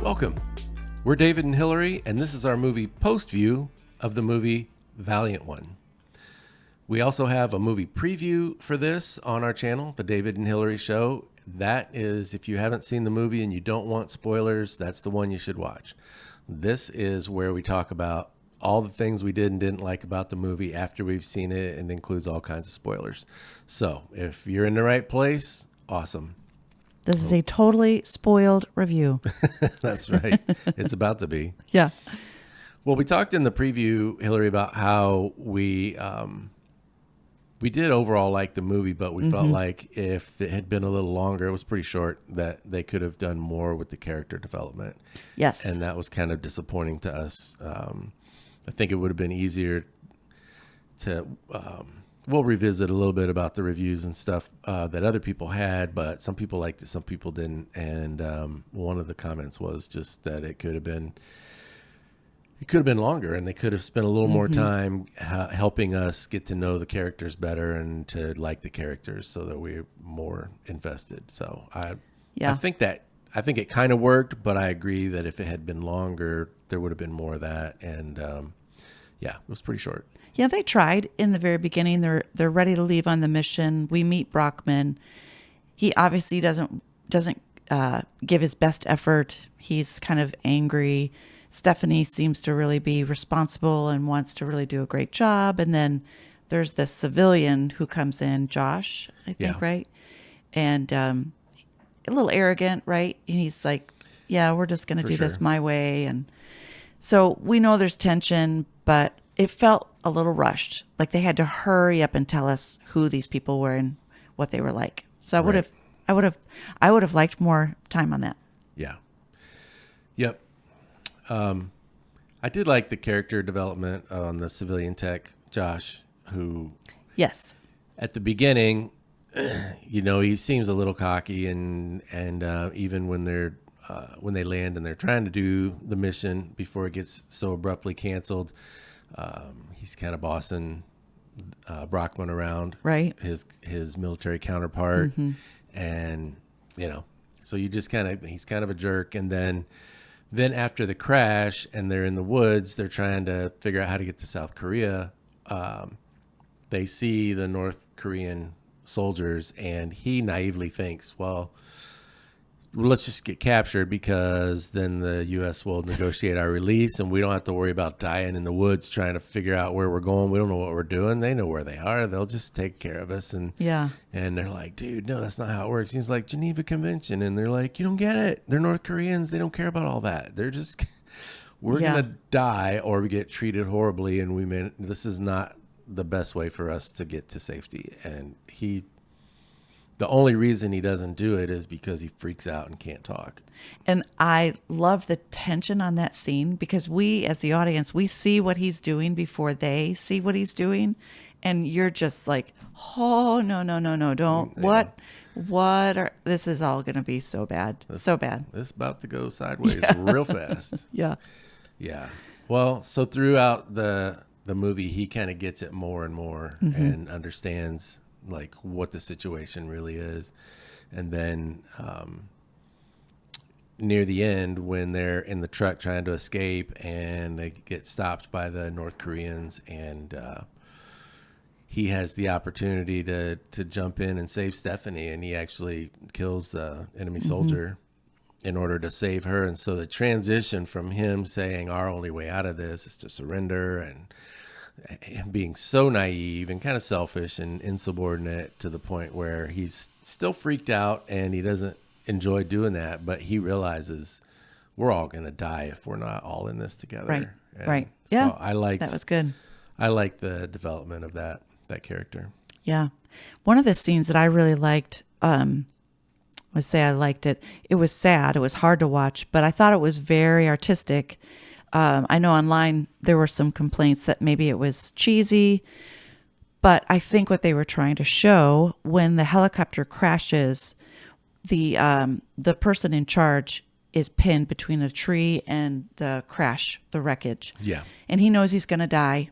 Welcome. We're David and Hillary, and this is our movie POSTview of the movie Valiant One. We also have a movie preview for this on our channel, The David and Hillary Show. That is, if you haven't seen the movie and you don't want spoilers, that's the one you should watch. This is where we talk about all the things we did and didn't like about the movie after we've seen it, and includes all kinds of spoilers. So if you're in the right place, awesome. This is a totally spoiled review. That's right. It's about to be. Yeah. Well, we talked in the preview, Hillary, about how we did overall like the movie, but we felt like if it had been a little longer, it was pretty short, that they could have done more with the character development. Yes. And that was kind of disappointing to us. I think it would have been easier to, we'll revisit a little bit about the reviews and stuff that other people had, but some people liked it, some people didn't. And one of the comments was just that it could have been longer, and they could have spent a little more time helping us get to know the characters better and to like the characters so that we're more invested. So I think it kind of worked, but I agree that if it had been longer, there would have been more of that. And it was pretty short. Yeah, they tried in the very beginning. They're ready to leave on the mission. We meet Brockman. He obviously doesn't give his best effort. He's kind of angry. Stephanie seems to really be responsible and wants to really do a great job. And then there's this civilian who comes in, Josh, I think, right? And a little arrogant, right? And he's like, yeah, we're just going to do this my way. And so we know there's tension, but it felt a little rushed. Like they had to hurry up and tell us who these people were and what they were like. So I would have liked more time on that. Yeah. Yep. I did like the character development on the civilian tech, Josh, who, yes, at the beginning, he seems a little cocky, and even when they land and they're trying to do the mission before it gets so abruptly canceled, he's kind of bossing Brockman around, right? His military counterpart, and so he's kind of a jerk, and then after the crash and they're in the woods, they're trying to figure out how to get to South Korea. They see the North Korean soldiers, and he naively thinks, well, let's just get captured, because then the U.S. will negotiate our release and we don't have to worry about dying in the woods trying to figure out where we're going. We don't know what we're doing. They know where they are. They'll just take care of us. And they're like, dude, no, that's not how it works. He's like, Geneva Convention. And they're like, you don't get it. They're North Koreans. They don't care about all that. They're just, we're going to die or we get treated horribly. And this is not the best way for us to get to safety. And the only reason he doesn't do it is because he freaks out and can't talk. And I love the tension on that scene, because we, as the audience, we see what he's doing before they see what he's doing. And you're just like, oh, no, don't. Yeah. This is all going to be so bad. So bad. It's about to go sideways real fast. Yeah. Yeah. Well, so throughout the movie, he kind of gets it more and more and understands like what the situation really is. And then near the end, when they're in the truck trying to escape and they get stopped by the North Koreans, and he has the opportunity to jump in and save Stephanie, and he actually kills the enemy soldier in order to save her. And so the transition from him saying our only way out of this is to surrender, and being so naive and kind of selfish and insubordinate to the point where he's still freaked out and he doesn't enjoy doing that, but he realizes we're all going to die if we're not all in this together. Right. So Yeah. That was good. I like the development of that character. Yeah. One of the scenes that I really liked, was say I liked it. It was sad. It was hard to watch, but I thought it was very artistic. I know online there were some complaints that maybe it was cheesy, but I think what they were trying to show, when the helicopter crashes, the person in charge is pinned between a tree and the wreckage. Yeah. And he knows he's going to die,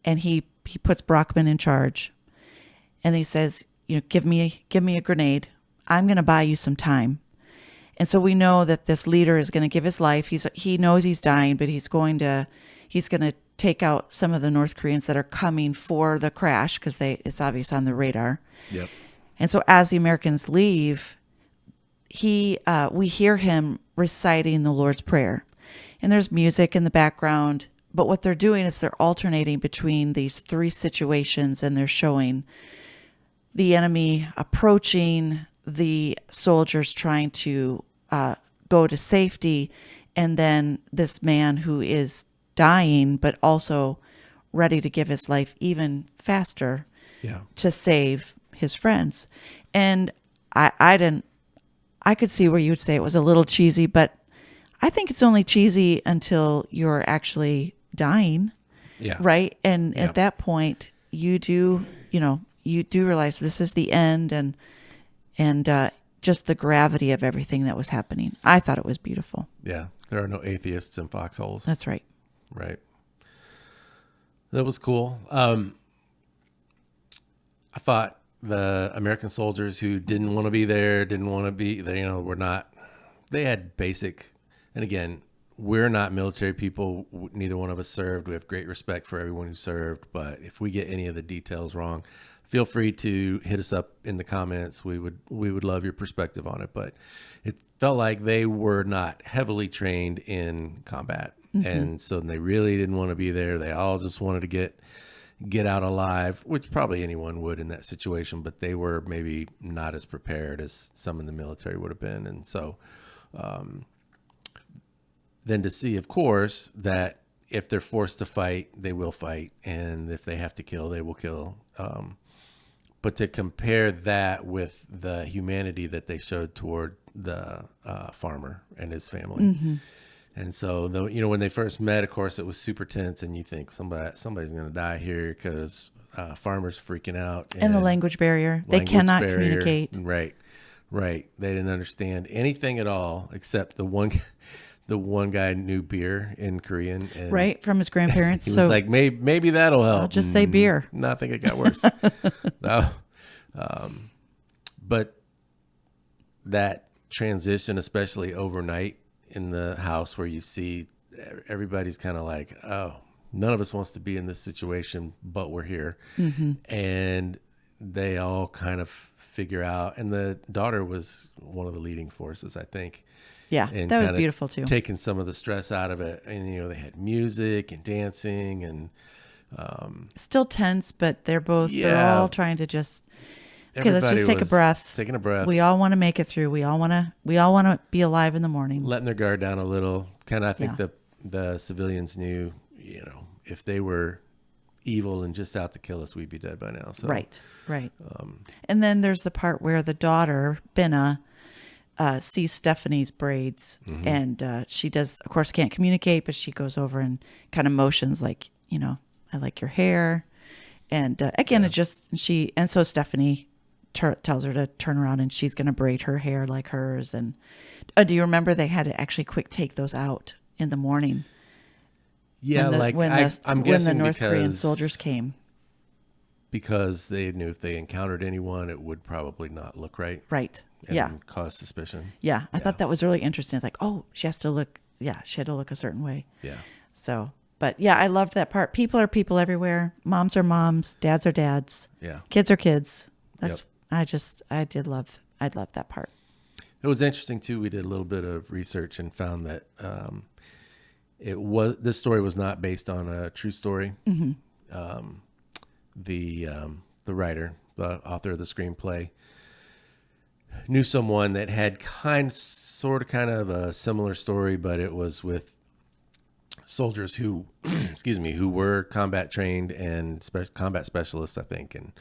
and he puts Brockman in charge, and he says, give me a grenade. I'm going to buy you some time. And so we know that this leader is going to give his life. He knows he's dying, but he's going to take out some of the North Koreans that are coming for the crash, because it's obvious on the radar. Yep. And so as the Americans leave, we hear him reciting the Lord's Prayer. And there's music in the background, but what they're doing is they're alternating between these three situations, and they're showing the enemy approaching, the soldiers trying to go to safety, and then this man who is dying, but also ready to give his life even faster to save his friends. And I could see where you would say it was a little cheesy, but I think it's only cheesy until you're actually dying. Yeah. Right. And at that point, you do realize this is the end, and just the gravity of everything that was happening. I thought it was beautiful. Yeah. There are no atheists in foxholes. That's right. Right. That was cool. I thought the American soldiers who didn't want to be there, were not, they had basic, and again, we're not military people. Neither one of us served. We have great respect for everyone who served. But if we get any of the details wrong, feel free to hit us up in the comments. We would love your perspective on it. But it felt like they were not heavily trained in combat. Mm-hmm. And so they really didn't want to be there. They all just wanted to get out alive, which probably anyone would in that situation, but they were maybe not as prepared as some in the military would have been. And so then to see, of course, that if they're forced to fight, they will fight. And if they have to kill, they will kill. But to compare that with the humanity that they showed toward the farmer and his family. Mm-hmm. And so, when they first met, of course, it was super tense, and you think somebody's going to die here because farmer's freaking out. And the language barrier. They cannot communicate. Right. They didn't understand anything at all except the one guy knew beer in Korean. And right, from his grandparents. He was like, maybe that'll help. I'll just say beer. No, I think it got worse. No. But that transition, especially overnight, in the house where you see everybody's kind of like, oh, none of us wants to be in this situation, but we're here. Mm-hmm. And they all kind of figure out, and the daughter was one of the leading forces, I think. Yeah, and that was beautiful too. Taking some of the stress out of it. And, they had music and dancing and still tense, but they're all trying to just, okay, let's just take a breath. Taking a breath. We all want to make it through. We all want to be alive in the morning. Letting their guard down a little. Kind of, I think the civilians knew, if they were evil and just out to kill us, we'd be dead by now. So Right. And then there's the part where the daughter, Binna, sees Stephanie's braids, mm-hmm. and she does, of course, can't communicate, but she goes over and kind of motions like, I like your hair. And again, so Stephanie tells her to turn around, and she's going to braid her hair like hers. And do you remember they had to actually quick take those out in the morning? Yeah, I'm guessing when the North Korean soldiers came. Because they knew if they encountered anyone, it would probably not look right. Right. And cause suspicion. Yeah. I thought that was really interesting. It's like, oh, she had to look a certain way. Yeah. So, but yeah, I loved that part. People are people everywhere. Moms are moms. Dads are dads. Yeah. Kids are kids. That's, I loved that part. It was interesting too. We did a little bit of research and found that this story was not based on a true story. Mm-hmm. The writer, the author of the screenplay, knew someone that had kind of a similar story, but it was with soldiers who, who were combat trained and combat specialists, I think. And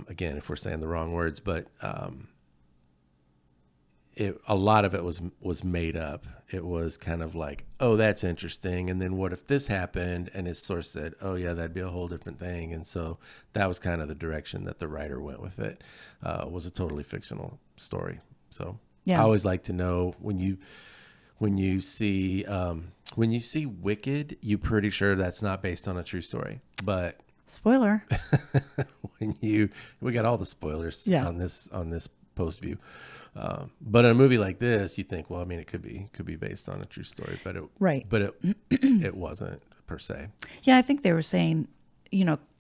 again, if we're saying the wrong words, but a lot of it was made up. It was kind of like, oh, that's interesting. And then what if this happened? And his source said, oh yeah, that'd be a whole different thing. And so that was kind of the direction that the writer went with it. Was a totally fictional story. So I always like to know when you see Wicked, you're pretty sure that's not based on a true story. But spoiler, we got all the spoilers on this POSTview. But in a movie like this, you think, well, I mean, it could be based on a true story, but it wasn't per se. Yeah, I think they were saying,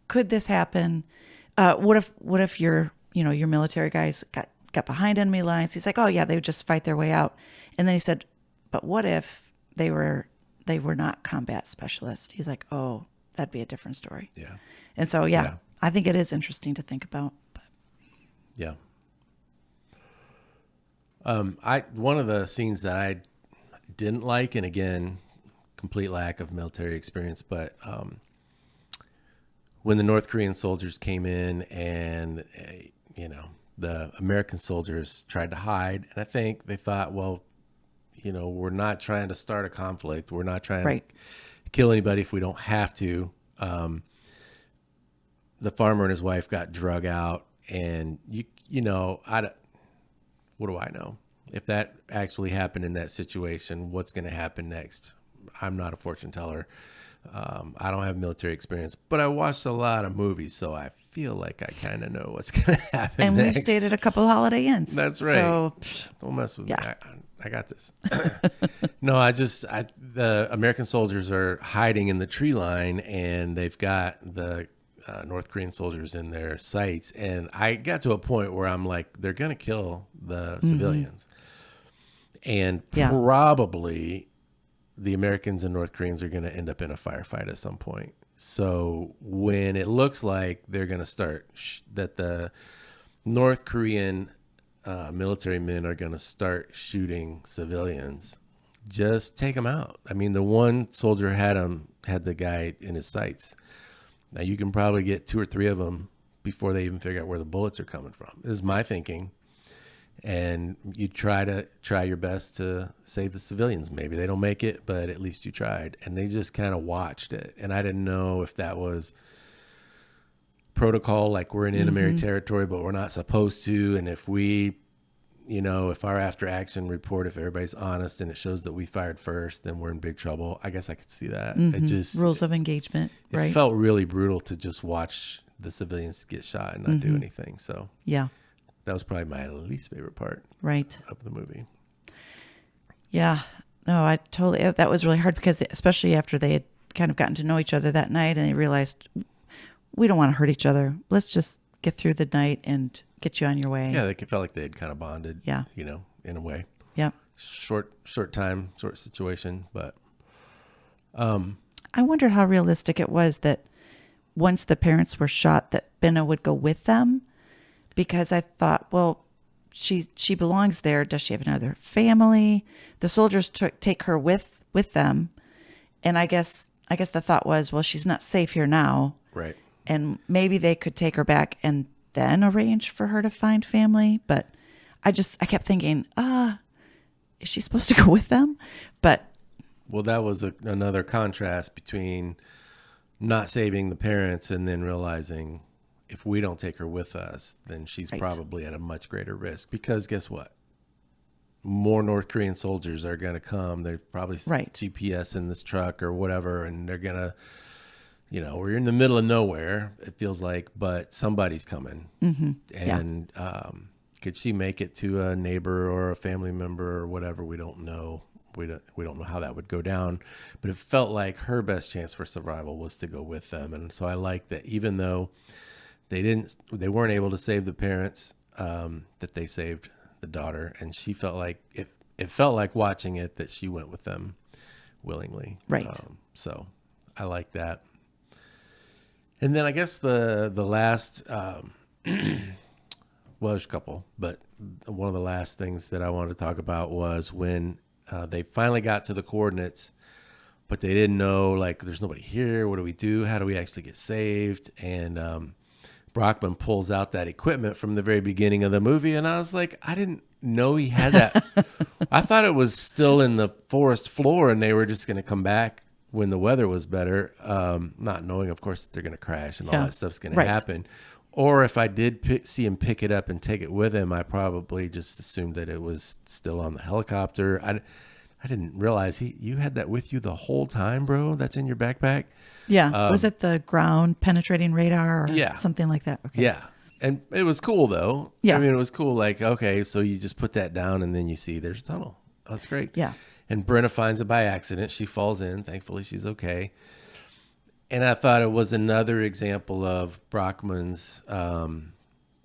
could this happen? What if your military guys got behind enemy lines? He's like, oh yeah, they would just fight their way out. And then he said, but what if they were not combat specialists? He's like, oh, that'd be a different story. Yeah. And so, I think it is interesting to think about. But. Yeah. One of the scenes that I didn't like, and again, complete lack of military experience, but when the North Korean soldiers came in and, the American soldiers tried to hide, and I think they thought, well, we're not trying to start a conflict. We're not trying to kill anybody if we don't have to. The farmer and his wife got drug out, and what do I know? If that actually happened in that situation, what's going to happen next? I'm not a fortune teller. I don't have military experience, but I watched a lot of movies, so I feel like I kind of know what's going to happen and next. We've stayed at a couple Holiday Inns. That's right. So, don't mess with me. I got this. No, the American soldiers are hiding in the tree line, and they've got the North Korean soldiers in their sights. And I got to a point where I'm like, they're going to kill the civilians. And probably the Americans and North Koreans are going to end up in a firefight at some point. So when it looks like they're going to start, that the North Korean military men are going to start shooting civilians, just take them out. I mean, the one soldier had the guy in his sights. Now you can probably get 2 or 3 of them before they even figure out where the bullets are coming from. This is my thinking. And you try your best to save the civilians. Maybe they don't make it, but at least you tried. And they just kind of watched it. And I didn't know if that was protocol, like we're in enemy territory, but we're not supposed to. And if we, if our after action report, if everybody's honest and it shows that we fired first, then we're in big trouble. I guess I could see that. It just rules of engagement, right? It felt really brutal to just watch the civilians get shot and not do anything. So that was probably my least favorite part of the movie. Yeah. No, that was really hard because especially after they had kind of gotten to know each other that night and they realized we don't want to hurt each other. Let's just get through the night and get you on your way. Yeah, they felt like they had kind of bonded, in a way. Yeah. Short time, short situation. But I wondered how realistic it was that once the parents were shot that Benna would go with them. Because I thought, well, she belongs there. Does she have another family? The soldiers take her with them, and I guess the thought was, well, she's not safe here now, right? And maybe they could take her back and then arrange for her to find family. But I kept thinking, is she supposed to go with them? But well, that was another contrast between not saving the parents and then realizing, if we don't take her with us, then she's probably at a much greater risk. Because guess what? More North Korean soldiers are going to come. They're probably GPS in this truck or whatever, and they're going to, we're in the middle of nowhere, it feels like, but somebody's coming. And could she make it to a neighbor or a family member or whatever? We don't know. We don't know how that would go down, but it felt like her best chance for survival was to go with them. And so I like that, even though they weren't able to save the parents, that they saved the daughter, and she felt like it felt like watching it that she went with them willingly. Right. So I like that. And then I guess the last, well, there's a couple, but one of the last things that I wanted to talk about was when they finally got to the coordinates, but they didn't know, like, there's nobody here. What do we do? How do we actually get saved? And Brockman pulls out that equipment from the very beginning of the movie, and I was like, I didn't know he had that. I thought it was still in the forest floor, and they were just going to come back when the weather was better, not knowing, of course, that they're going to crash and all that stuff's going to happen. Or if I did see him pick it up and take it with him, I probably just assumed that it was still on the helicopter. I didn't realize you had that with you the whole time, bro. That's in your backpack. Yeah. Was it the ground penetrating radar or something like that? Okay. Yeah. And it was cool though. Yeah. I mean, it was cool. Like, okay, so you just put that down and then you see there's a tunnel. Oh, that's great. Yeah. And Brenna finds it by accident. She falls in. Thankfully, she's okay. And I thought it was another example of Brockman's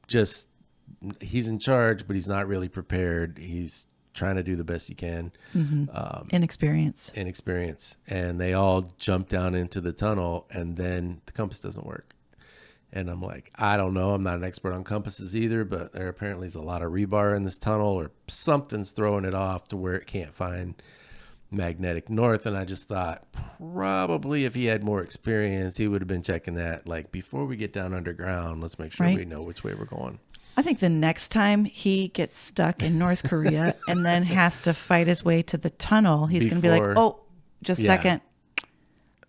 just, he's in charge, but he's not really prepared. He's trying to do the best he can. Inexperience. And they all jump down into the tunnel, and then the compass doesn't work. And I'm like, I don't know. I'm not an expert on compasses either, but there apparently is a lot of rebar in this tunnel, or something's throwing it off to where it can't find magnetic north. And I just thought probably if he had more experience, he would have been checking that. Like, before we get down underground, let's make sure we know which way we're going. I think the next time he gets stuck in North Korea and then has to fight his way to the tunnel, he's going to be like, oh, just a second.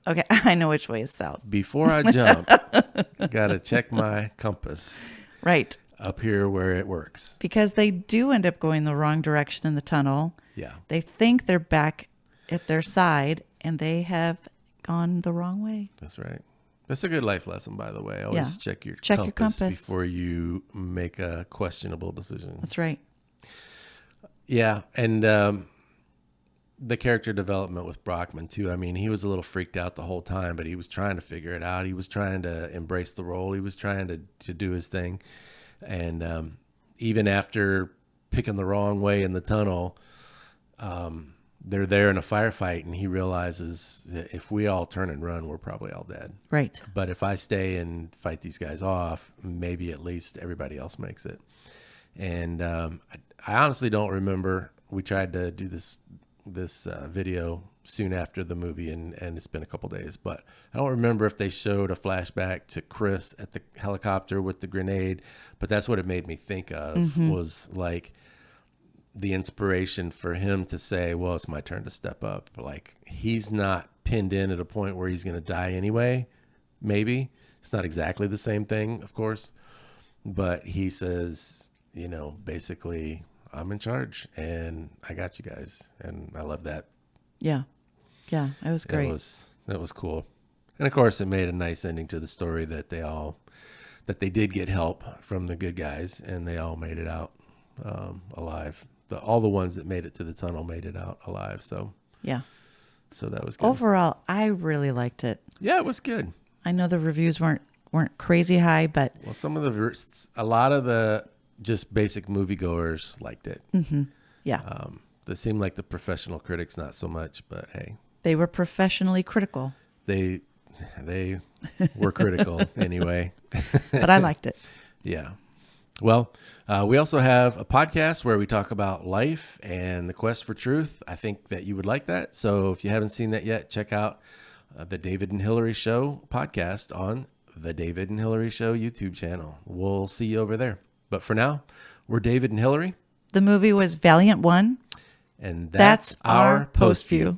Okay, I know which way is south. Before I jump, got to check my compass. Right. Up here where it works. Because they do end up going the wrong direction in the tunnel. Yeah. They think they're back at their side, and they have gone the wrong way. That's right. That's a good life lesson, by the way. Always check your compass before you make a questionable decision. That's right. Yeah, and the character development with Brockman, too. I mean, he was a little freaked out the whole time, but he was trying to figure it out. He was trying to embrace the role. He was trying to do his thing. And even after picking the wrong way in the tunnel, they're there in a firefight, and he realizes that if we all turn and run, we're probably all dead. Right. But if I stay and fight these guys off, maybe at least everybody else makes it. And I honestly don't remember. We tried to do this video soon after the movie, and it's been a couple days, but I don't remember if they showed a flashback to Chris at the helicopter with the grenade, but that's what it made me think of, was like the inspiration for him to say, well, it's my turn to step up. Like, he's not pinned in at a point where he's going to die anyway. Maybe it's not exactly the same thing, of course, but he says, you know, basically, I'm in charge and I got you guys. And I love that. Yeah. Yeah. It was great. That was cool. And of course it made a nice ending to the story that they did get help from the good guys, and they all made it out alive. All the ones that made it to the tunnel made it out alive. So yeah. So that was good. Overall, I really liked it. Yeah, it was good. I know the reviews weren't crazy high, but a lot of the just basic moviegoers liked it. Mm-hmm. Yeah. They seemed like the professional critics, not so much, but hey. They were professionally critical. They were critical anyway. But I liked it. Yeah. Well, we also have a podcast where we talk about life and the quest for truth. I think that you would like that. So if you haven't seen that yet, check out the David and Hillary Show podcast on the David and Hillary Show YouTube channel. We'll see you over there. But for now, we're David and Hillary. The movie was Valiant One. And that's our post view.